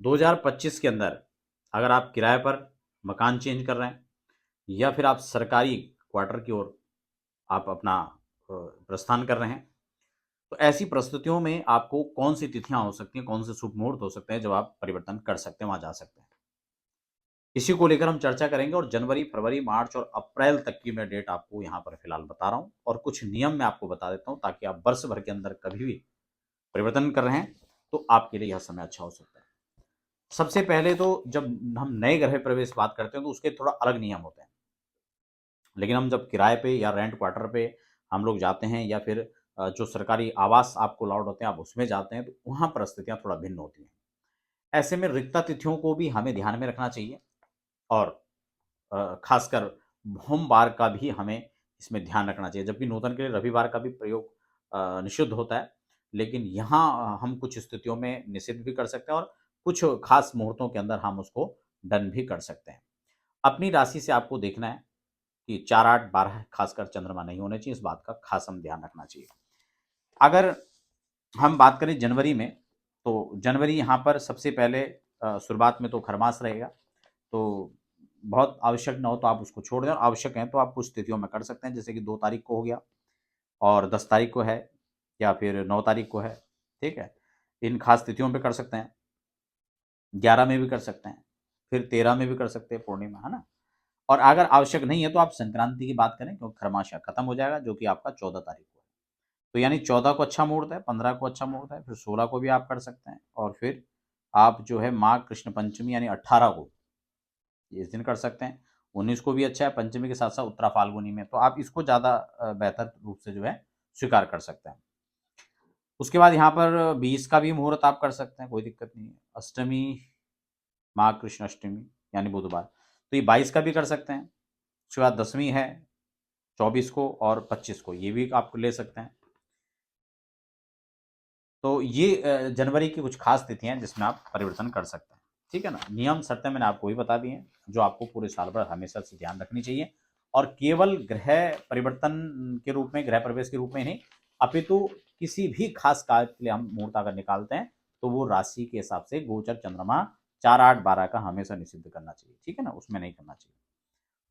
2025 के अंदर अगर आप किराए पर मकान चेंज कर रहे हैं या फिर आप सरकारी क्वार्टर की ओर आप अपना प्रस्थान कर रहे हैं, तो ऐसी परिस्थितियों में आपको कौन सी तिथियां हो सकती हैं, कौन से शुभ मुहूर्त हो सकते हैं जब आप परिवर्तन कर सकते हैं, वहां जा सकते हैं। इसी को लेकर हम चर्चा करेंगे और जनवरी, फरवरी, मार्च और अप्रैल तक की मैं डेट आपको यहाँ पर फिलहाल बता रहा हूँ और कुछ नियम मैं आपको बता देता हूँ ताकि आप वर्ष भर के अंदर कभी भी परिवर्तन कर रहे हैं तो आपके लिए यह समय अच्छा हो सकता है। सबसे पहले तो जब हम नए गृह प्रवेश बात करते हैं तो उसके थोड़ा अलग नियम होते हैं, लेकिन हम जब किराए पे या रेंट क्वार्टर पे हम लोग जाते हैं या फिर जो सरकारी आवास आपको अलॉट होते हैं आप उसमें जाते हैं तो वहाँ परिस्थितियाँ थोड़ा भिन्न होती हैं। ऐसे में रिक्ता तिथियों को भी हमें ध्यान में रखना चाहिए और खासकर सोमवार का भी हमें इसमें ध्यान रखना चाहिए, जबकि नूतन के लिए रविवार का भी प्रयोग निषिद्ध होता है, लेकिन यहाँ हम कुछ स्थितियों में निषिद्ध भी कर सकते हैं और कुछ खास मुहूर्तों के अंदर हम उसको डन भी कर सकते हैं। अपनी राशि से आपको देखना है कि 4, 8, 12 खासकर चंद्रमा नहीं होने चाहिए, इस बात का खास हम ध्यान रखना चाहिए। अगर हम बात करें जनवरी में, तो जनवरी यहाँ पर सबसे पहले शुरुआत में तो खरमास रहेगा, तो बहुत आवश्यक ना हो तो आप उसको छोड़ दें और आवश्यक है तो आप कुछ तिथियों में कर सकते हैं, जैसे कि 2 तारीख को हो गया और 10 तारीख को है या फिर 9 तारीख को है, ठीक है? इन खास तिथियों पे कर सकते हैं, 11 में भी कर सकते हैं, फिर 13 में भी कर सकते हैं पूर्णिमा, है ना? और अगर आवश्यक नहीं है तो आप संक्रांति की बात करें क्योंकि खरमास खत्म हो जाएगा जो कि आपका 14 तारीख को है। तो यानी 14 को अच्छा मुहूर्त है, 15 को अच्छा मुहूर्त है, फिर 16 को भी आप कर सकते हैं और फिर आप जो है माघ कृष्ण पंचमी यानी 18 को इस दिन कर सकते हैं। 19 को भी अच्छा है, पंचमी के साथ-साथ उत्तरा फाल्गुनी में, तो आप इसको ज़्यादा बेहतर रूप से जो है स्वीकार कर सकते हैं। उसके बाद यहाँ पर 20 का भी मुहूर्त आप कर सकते हैं, कोई दिक्कत नहीं है। अष्टमी, माघ कृष्ण अष्टमी यानी बुधवार, तो ये 22 का भी कर सकते हैं। उसके बाद दशमी है 24 को और 25 को, ये भी आप ले सकते हैं। तो ये जनवरी की कुछ खास तिथियां हैं जिसमें आप परिवर्तन कर सकते हैं, ठीक है ना। नियम शर्तें मैंने आपको ही बता दी हैं जो आपको पूरे साल भर हमेशा से ध्यान रखनी चाहिए और केवल ग्रह परिवर्तन के रूप में, गृह प्रवेश के रूप में नहीं, अपितु किसी भी खास कार्य के लिए हम मुहूर्त अगर निकालते हैं तो वो राशि के हिसाब से गोचर चंद्रमा 4, 8, 12 का हमेशा निषिद्ध करना चाहिए, ठीक है ना, उसमें नहीं करना चाहिए।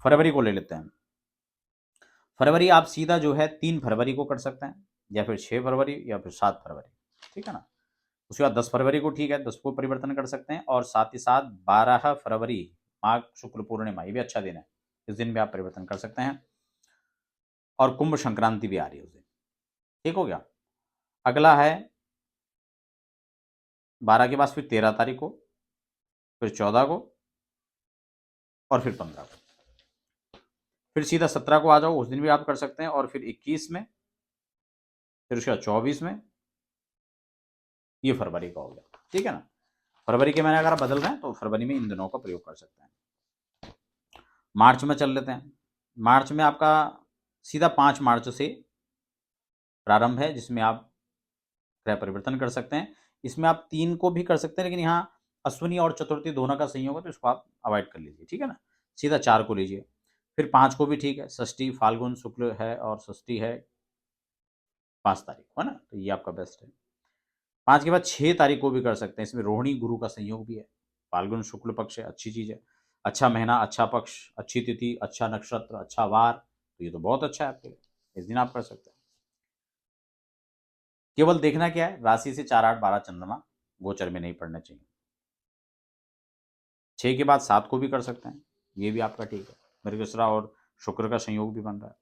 फरवरी को ले लेते हैं। फरवरी आप सीधा जो है 3 फरवरी को कर सकते हैं या फिर 6 फरवरी या फिर 7 फरवरी, ठीक है ना। उसके बाद 10 फरवरी को ठीक है, 10 को परिवर्तन कर सकते हैं और साथ ही साथ 12 फरवरी माघ शुक्ल पूर्णिमा, ये भी अच्छा दिन है, इस दिन भी आप परिवर्तन कर सकते हैं और कुंभ संक्रांति भी आ रही है उस दिन, ठीक हो गया। अगला है 12 के बाद फिर 13 तारीख को, फिर 14 को और फिर 15 को, फिर सीधा 17 को आ जाओ, उस दिन भी आप कर सकते हैं और फिर 21 में, फिर उसके बाद 24 में, ये फरवरी का हो गया, ठीक है ना। फरवरी के महीने अगर आप बदल रहे हैं तो फरवरी में इन दिनों का प्रयोग कर सकते हैं। मार्च में चल लेते हैं। मार्च में आपका सीधा 5 मार्च से प्रारंभ है जिसमें आप ग्रह परिवर्तन कर सकते हैं। इसमें आप 3 को भी कर सकते हैं, लेकिन यहाँ अश्विनी और चतुर्थी दोनों का संयोग है तो इसको आप अवॉइड कर लीजिए, ठीक है ना। सीधा 4 को लीजिए, फिर 5 को भी ठीक है, षष्ठी फाल्गुन शुक्ल है और षष्ठी है 5 तारीख को, है ना, तो ये आपका बेस्ट है। 5 के बाद 6 तारीख को भी कर सकते हैं, इसमें रोहिणी गुरु का संयोग भी है, फाल्गुन शुक्ल पक्ष है, अच्छी चीज़ है, अच्छा महीना, अच्छा पक्ष, अच्छी तिथि, अच्छा नक्षत्र, अच्छा वार, तो ये तो बहुत अच्छा है आपके लिए, इस दिन आप कर सकते हैं। केवल देखना क्या है, राशि से 4, 8, 12 चंद्रमा गोचर में नहीं पड़ने चाहिए। 6 के बाद 7 को भी कर सकते हैं, ये भी आपका ठीक है, मृगशिरा और शुक्र का संयोग भी बन रहा है।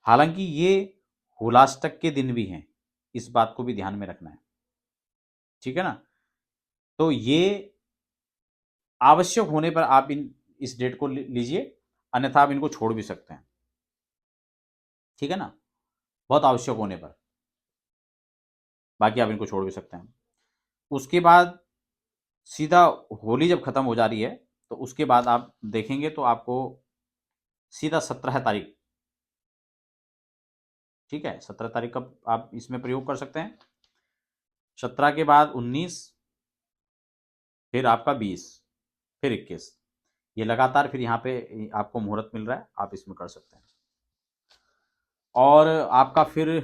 हालांकि ये होलाष्टक के दिन भी हैं, इस बात को भी ध्यान में रखना है, ठीक है ना। तो ये आवश्यक होने पर आप इस डेट को लीजिए, अन्यथा आप इनको छोड़ भी सकते हैं, ठीक है ना, बहुत आवश्यक होने पर, बाकी आप इनको छोड़ भी सकते हैं। उसके बाद सीधा होली जब खत्म हो जा रही है तो उसके बाद आप देखेंगे तो आपको सीधा 17 तारीख, ठीक है, 17 तारीख का आप इसमें प्रयोग कर सकते हैं। 17 के बाद 19, फिर आपका 20, फिर 21, ये लगातार फिर यहाँ पे आपको मुहूर्त मिल रहा है, आप इसमें कर सकते हैं। और आपका फिर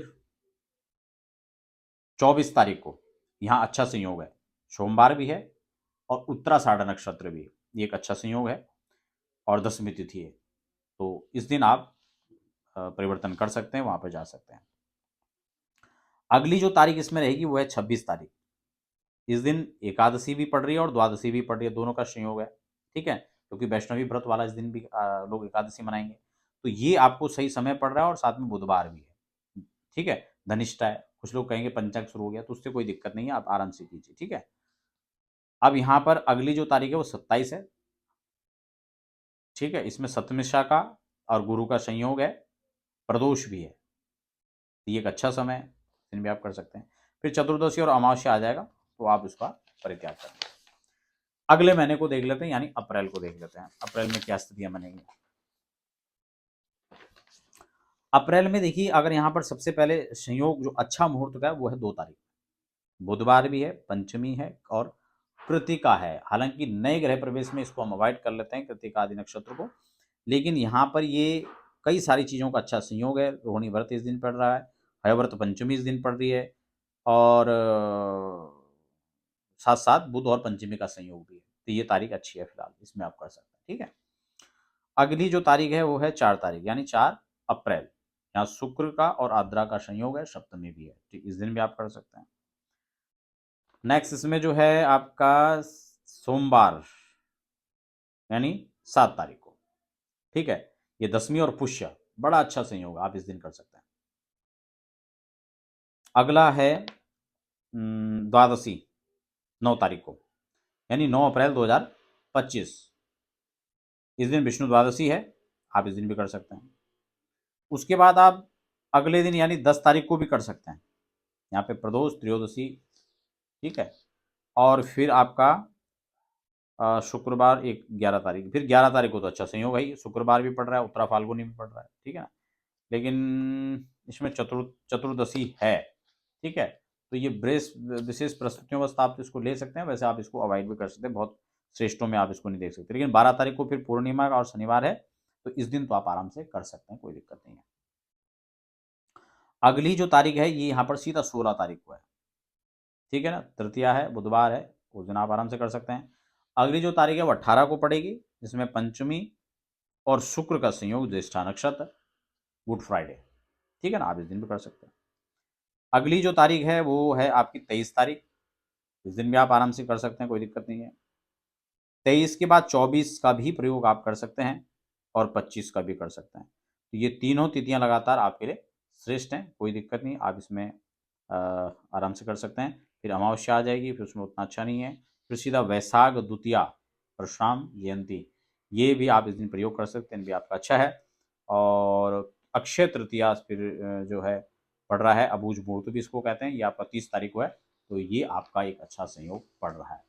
24 तारीख को यहाँ अच्छा संयोग है, सोमवार भी है और उत्तराषाढ़ नक्षत्र भी, ये एक अच्छा संयोग है और 10वीं तिथि है। तो इस दिन आप परिवर्तन कर सकते हैं, वहां पर जा सकते हैं। अगली जो तारीख इसमें रहेगी वो है 26 तारीख। इस दिन एकादशी भी पड़ रही है और द्वादशी भी पड़ रही है, दोनों का संयोग है। ठीक है, क्योंकि वैष्णवी व्रत वाला इस दिन भी लोग एकादशी मनाएंगे। तो ये आपको सही समय पड़ रहा है और साथ में बुधवार भी है। ठीक है, धनिष्ठा है, कुछ लोग कहेंगे पंचक शुरू हो गया, तो उससे कोई दिक्कत नहीं है, आप आराम से कीजिए। ठीक है, अब यहाँ पर अगली जो तारीख है वो 27 है। ठीक है, इसमें सप्तमिशा का और गुरु का संयोग है, प्रदोष भी है, तो ये एक अच्छा समय है, दिन भी आप कर सकते हैं। फिर चतुर्दशी और अमावस्या आ जाएगा, तो आप उसका परित्याग कर दें। अगले महीने को देख लेते हैं, यानी अप्रैल को देख लेते हैं, अप्रैल में क्या स्थितियां बनेंगी। अप्रैल में देखिए, अगर यहाँ पर सबसे पहले संयोग जो अच्छा मुहूर्त का है वो है 2 तारीख, बुधवार भी है, पंचमी है और कृतिका है। हालांकि नए ग्रह प्रवेश में इसको हम अवॉइड कर लेते हैं, कृतिका आदि नक्षत्र को, लेकिन यहाँ पर ये कई सारी चीज़ों का अच्छा संयोग है। रोहिणी व्रत इस दिन पड़ रहा है, हयव्रत पंचमी इस दिन पड़ रही है, और साथ साथ बुध और पंचमी का संयोग भी है। तो ये तारीख अच्छी है, फिलहाल इसमें आप कर सकते हैं। ठीक है, अगली जो तारीख है वो है 4 तारीख, यानी 4 अप्रैल। यहाँ शुक्र का और आद्रा का संयोग है, सप्तमी भी है। ठीक, इस दिन भी आप कर सकते हैं। नेक्स्ट इसमें जो है आपका सोमवार, यानी 7 तारीख को। ठीक है, ये 10वीं और पुष्य, बड़ा अच्छा संयोग, आप इस दिन कर सकते हैं। अगला है द्वादशी, 9 तारीख को, यानी 9 अप्रैल 2025। इस दिन विष्णु द्वादशी है, आप इस दिन भी कर सकते हैं। उसके बाद आप अगले दिन यानी 10 तारीख को भी कर सकते हैं, यहाँ पे प्रदोष त्रयोदशी। ठीक है, और फिर आपका शुक्रवार एक 11 तारीख, फिर 11 तारीख को तो अच्छा संयोग है ही, शुक्रवार भी पड़ रहा है, उत्तरा फाल्गुनी भी पड़ रहा है। ठीक है ना, लेकिन इसमें चतुर्दशी है। ठीक है, तो ये विशेष परिस्थितियों में आप इसको ले सकते हैं, वैसे आप इसको अवॉइड भी कर सकते हैं, बहुत श्रेष्ठों में आप इसको नहीं देख सकते। लेकिन 12 तारीख को फिर पूर्णिमा और शनिवार है, तो इस दिन तो आप आराम से कर सकते हैं, कोई दिक्कत नहीं है। अगली जो तारीख है ये यहाँ पर सीधा 16 तारीख को है। ठीक है ना, तृतीया है, बुधवार है, उस दिन आप आराम से कर सकते हैं। अगली जो तारीख है वो 18 को पड़ेगी, जिसमें पंचमी और शुक्र का संयोग, ज्येष्ठा नक्षत्र, गुड फ्राइडे। ठीक है ना, आप इस दिन भी कर सकते हैं। अगली जो तारीख है वो है आपकी 23 तारीख, इस दिन भी आप आराम से कर सकते हैं, कोई दिक्कत नहीं है। 23 के बाद 24 का भी प्रयोग आप कर सकते हैं और 25 का भी कर सकते हैं। तो ये तीनों तिथियां लगातार आपके लिए श्रेष्ठ हैं, कोई दिक्कत नहीं, आप इसमें आराम से कर सकते हैं। फिर अमावस्या आ जाएगी, फिर उसमें उतना अच्छा नहीं है। फिर सीधा वैशाख द्वितीया, परशुराम जयंती, ये भी आप इस दिन प्रयोग कर सकते हैं, भी आपका अच्छा है। और अक्षय तृतीया फिर जो है पड़ रहा है, अबूझ मुहूर्त भी इसको कहते हैं, ये आपका 30 तारीख को है, तो ये आपका एक अच्छा संयोग पड़ रहा है।